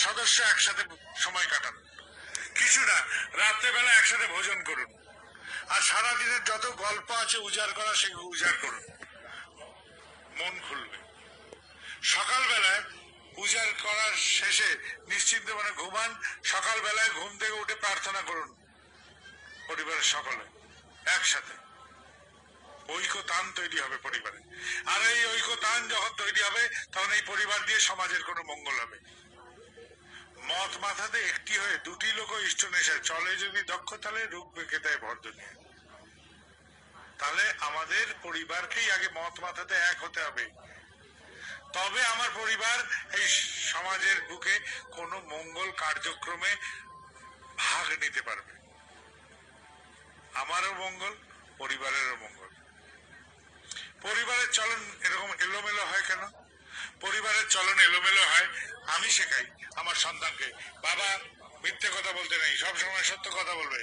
সদস্য একসাথে সময় কাটান, কিছু না, রাত্রেবেলা একসাথে ভোজন করুন, আর সারাদিনের যত গল্প আছে উজাড় করা সেগুলো উজাড় করুন, মন খুলবে। সকালবেলায় উজাড় করার শেষে নিশ্চিন্ত মনে ঘুমান, সকালবেলায় ঘুম থেকে উঠে প্রার্থনা করুন পরিবারের সকলে একসাথে। ঐক্যতান তৈরি হবে পরিবারে, আর এই ঐক্যতান যখন তৈরি হবে তখন এই পরিবার দিয়ে সমাজের কোনো মঙ্গল হবে। মত মাথাতে একটি হয়ে দুটি লোক ইষ্ট নেশায় চলে যদি দক্ষ, তাহলে রূপ বেঁকে দেয় ভর দুনিয়া। তাহলে আমাদের পরিবারকেই আগে মত মাথাতে এক হতে হবে, তবে আমার পরিবার এই সমাজের বুকে কোনো মঙ্গল কার্যক্রমে ভাগ নিতে পারবে। আমারও মঙ্গল, পরিবারেরও মঙ্গল। পরিবারের চলন এরকম এলোমেলো হয় কেন? পরিবারের চলন এলোমেলো হয়, আমি শেখাই আমার সন্তানকে, বাবা মিথ্যে কথা বলতে নেই, সবসময় সত্য কথা বলবে।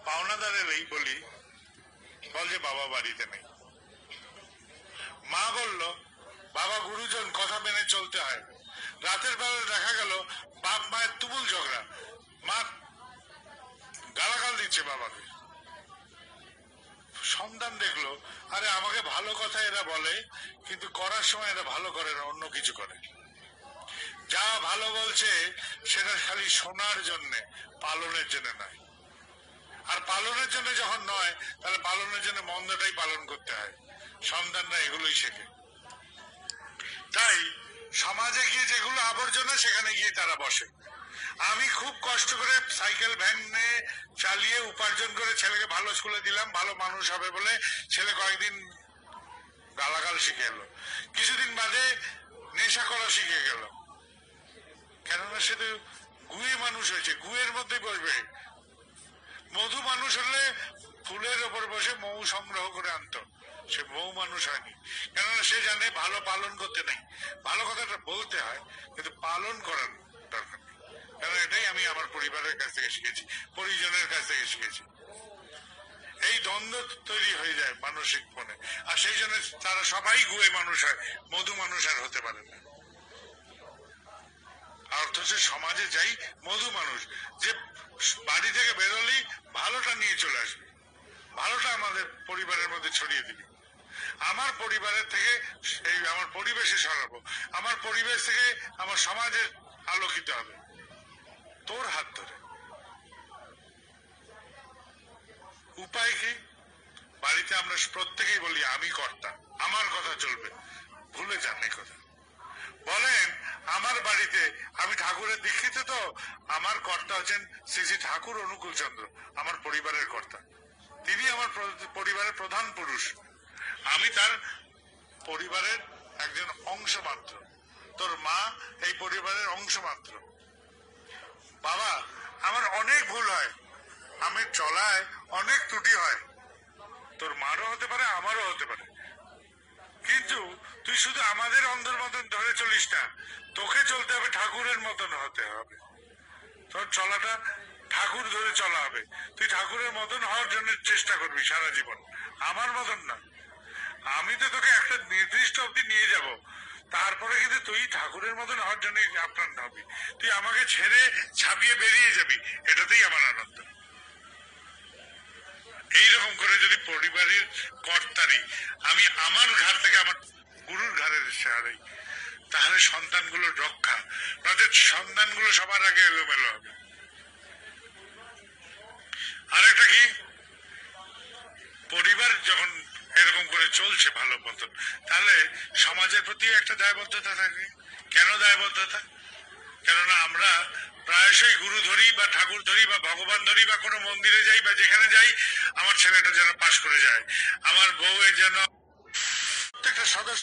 পাওনাদারের এই বলি, বল যে বাবা বাড়িতে নেই। মা বলল বাবা গুরুজন, কথা মেনে চলতে হয়। রাতের বেলা দেখা গেল বাপ মায়ের তুমুল ঝগড়া, মা গালাগাল দিচ্ছে বাবাকে। সন্তান দেখলো, আরে আমাকে ভালো কথা এরা বলে, কিন্তু করার সময় এরা ভালো করে না, অন্য কিছু করে। যা ভালো বলছে সেটা খালি শোনার জন্য, পালনের জন্য নয়। আর পালনের জন্য যখন নয়, তাহলে পালনের জন্য মন্দটাই পালন করতে হয়। সন্তানরা এগুলোই শেখে। তাই সমাজে গিয়ে যেগুলো আবর্জনা, সেখানে গিয়ে তারা বসে। আমি খুব কষ্ট করে সাইকেল ভ্যানে চালিয়ে উপার্জন করে ছেলেকে ভালো স্কুলে দিলাম, ভালো মানুষ হবে বলে। ছেলে কয়েকদিন গালাগাল শিখে এলো, কিছুদিন বাদে নেশা করা শিখে গেল। কেননা সে তো গুয়ে মানুষ হয়েছে, গুয়ের মধ্যে বসবে। মধু মানুষ হলে ফুলের ওপর বসে মৌ সংগ্রহ করে আনতো, সে মৌ মানুষ হয়নি। কেননা সে জানে ভালো পালন করতে নেই, ভালো কথাটা বলতে হয় কিন্তু পালন করার দরকার নেই। কারণ এটাই আমি আমার পরিবারের কাছ থেকে শিখেছি, পরিজনের কাছ থেকে শিখেছি। এই দ্বন্দ্ব তৈরি হয়ে যায় মানসিক মনে, আর সেই জন্য তারা সবাই গুয়ে মানুষ হয়, মধু মানুষ আর হতে পারে না। আর অথচ সমাজে যাই মধু মানুষ, যে বাড়ি থেকে বেরোলি ভালোটা নিয়ে চলে আসবে, ভালোটা আমাদের পরিবারের মধ্যে ছড়িয়ে দিবি। আমার পরিবারের থেকে এই আমার পরিবেশে সরাবো, আমার পরিবেশ থেকে আমার সমাজের আলোকিত হবে তোর হাত ধরে। উপায় কি? বাড়িতে আমরা প্রত্যেকেই বলি আমি কর্তা, আমার কথা চলবে, ভুলে যান এই কথা। বলেন আমার বাড়িতে আমি ঠাকুরের দীক্ষিত, তো আমার কর্তা হচ্ছেন শ্রী শ্রী ঠাকুর অনুকূল চন্দ্র, আমার পরিবারের কর্তা। তিনি আমার পরিবারের প্রধান পুরুষ, আমি তার পরিবারের একজন অংশ মাত্র। তোর মা এই পরিবারের অংশ মাত্র। বাবা আমার অনেক ভুল হয়, আমি চলায় অনেক ত্রুটি হয়, তোর মারও হতে পারে, আমারও হতে পারে, কিন্তু তুই শুধু আমাদের অন্ধের মতন ধরে চলিস না, তোকে চলতে হবে ঠাকুরের মতন হতে হবে। তোর চলাটা ঠাকুর ধরে চলা হবে, তুই ঠাকুরের মতন হওয়ার জন্য চেষ্টা করবি সারা জীবন, আমার মতন না। আমি তো তোকে একটা নির্দিষ্ট অবধি নিয়ে যাব, তারপরে কিন্তু তুই ঠাকুরের মতন হওয়ার জন্য আপ্রাণ হবি। তুই আমাকে ছেড়ে ছাপিয়ে বেরিয়ে যাবি, এটাতেই আমার আনন্দ। এইরকম করে যদি পরিবারের কর্তারি আমি আমার ঘর থেকে আমার গুরুর ঘরের সাহারাই, তাহলে সন্তানগুলোর রক্ষা, নয়তো সন্তানগুলো সবার আগে এলোমেলো হবে। আরেকটা কি, পরিবার যখন এরকম করে চলছে ভালো মতন, তাহলে সমাজের প্রতি একটা দায়বদ্ধতা থাকে। কেন দায়বদ্ধতা? কেননা আমরা প্রায়শই গুরু ধরি বা ঠাকুর ধরি বা ভগবান ধরি বা কোনো মন্দিরে যাই বা যেখানে যাই, আমার ছেলেটা যেন পাশ করে যায়, আমার বউ যেন প্রত্যেকটা সদস্য